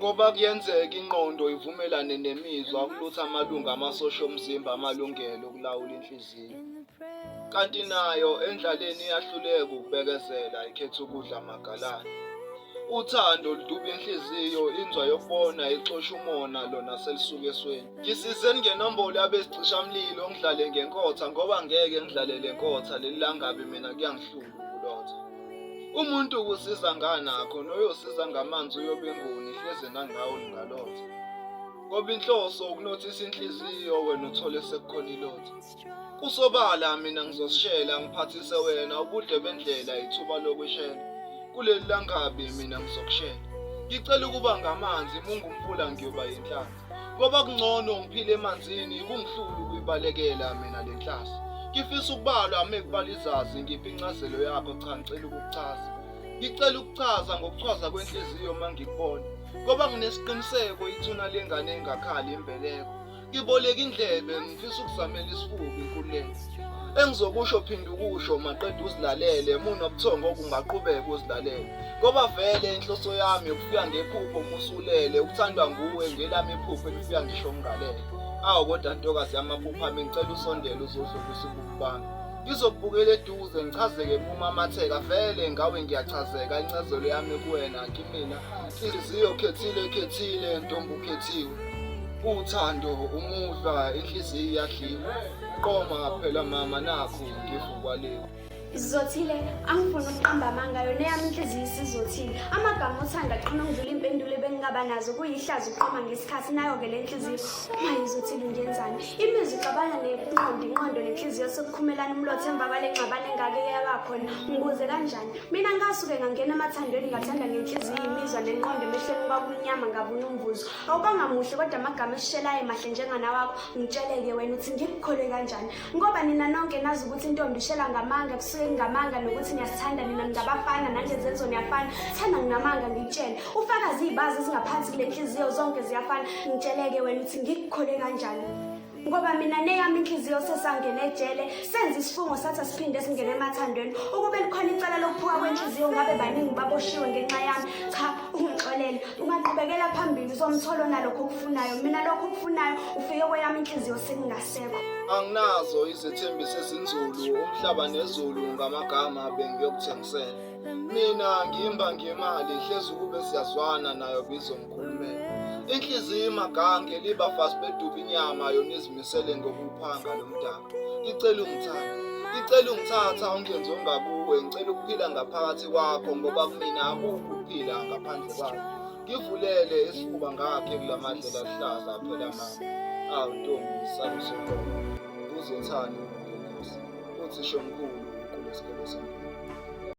ngoba kuyenzeka ingqondo ivumelane nemizwa kulutho amalunga amasosha omzimba amalungelo okulawula inhliziyo. Kanti nayo endlaleni iyahluleka ukubekezela ikhetha ukudla magalane. Uthando luduba inhliziyo, inzwa yokubona ixosha umona lona selisuka esweni. Ngisizeni ngenombolo yabesicishamlilo ngidlale ngenkotha ngoba ngeke ngidlalele enkotha leli langabi mina kuyangihlula ukulotha. Umuntu ukusiza nganakho noyosiza ngamanzi uyobe enguni hleze nangawo lingalotha. Ngoba inhloso ukunothisa inhliziyo wena uthole sekukhona ilotha. Kusobala mina ngizosishela ngiphathise wena ubude bendlela ithuba lokushela. Kuleli langabi mina ngizokushela. Ngicela ukuba ngamanzi mungumfula ngiyoba yinhlanzi. Ngoba kungcono ngiphile emanzini kungihlula ukuyibalekela mina lenhlasi. Ngifisa ukubalwa amekubala izazi ngiphi incazelo yakho cha ngicela ukukuchaza. Ngicela ukuchaza ngokuchwaza kwenhliziyo mangikubona. Ngoba nginesiqiniseko ithuna lengane engakhali imbeleko. Ngiboleka indlebe ngifisa ukuzamela isifuba inkululeko. Engizokusho phinda ukusho maqeda uzilalele munobuthongo obungaqhubeka uzilalele. Ngoba vele inhloso yami ukufika ngephupho musulele ukuthandwa nguwe ngelami iphupho elifika ngisho ngalele. Awu kodwa ntokazi yamaphupho ami ngicela usondele uzodlulisa ububi bami. Ngizokubukela eduze ngichazeke kumamatheka vele ngawe ngiyachazeka incazelo yami kuwena kimina. Inhliziyo khethile ntombi ukhethiwe. Uthando umuhlwa inhliziyo iyadliwa. Qoma phela mama nakho ngivukwaliwe. Sizothile angifuni ukuqamba amanga yona eyami inhliziyo isizothile. Amagama othanda aqhina ngidlula impendulo ebengingaba nazo kuyihlazo uqoma ngesikhathi nayo ke le nhliziyo. Uma izothile ngenzani? Imizwa ixabana inqondo nenhliziyo sekukhumelana umlotha emva kwale ngxabane engake yabakhona. Ngibuze kanjani? Mina ngasuke ngangena emathandweni ngathanda ngenhliziyo imizwa nenqondo emehlweni kwakumnyama ngabona umvuzo. Awubangamuhle kodwa amagama esishelayo mahle njenganawakho. Ngitsheleke wena uthi ngikukholwe kanjani? Ngoba nina nonke nazi ukuthi intombi ishela ngamanga kusuke ngamanga nokuthi ngiyasithanda nina ngabafana nanje zenzo niyafana. Thanda nginamanga ngitshele. Ufakazi izibazi ezingaphansi kule nhliziyo zonke ziyafana. Ngitsheleke wena uthi ngikukholwe kanjani? Ngoba mina neyami inhliziyo sesangena ejele senza isifungo sathi asiphinde singene emathandweni. Ukube likhona icala lokuphuka kwenhliziyo ngabe baningi baboshiwe ngenxa yami. Cha, ungixolele. Ungaqhubekela phambili uzomthola nalokho okufunayo. Mina lokho okufunayo ufike kweyami inhliziyo sengingasekho. Anginazo izethembiso ezinzulu umhlaba nezulu ngamagama bengiyokuthengisela. Mina ngimba ngemali hlezi ukube siyazwana nayo bizomkhulumela. Inhliziyo imagange liba fast beduba inyama yona izimisele ngokuphanga lomdaka. Ngicela ungithatha ungenze ongakuwe ngicela ukuphila ngaphakathi kwakho ngoba kumina akukho ukuphila ngaphandle kwakho. Ngivulele isifuba ngakhe kulamadlela ahlaza phela mama. Awu ntombi salusokho. Uzothanda uthi shomkhulu kulesikole sami.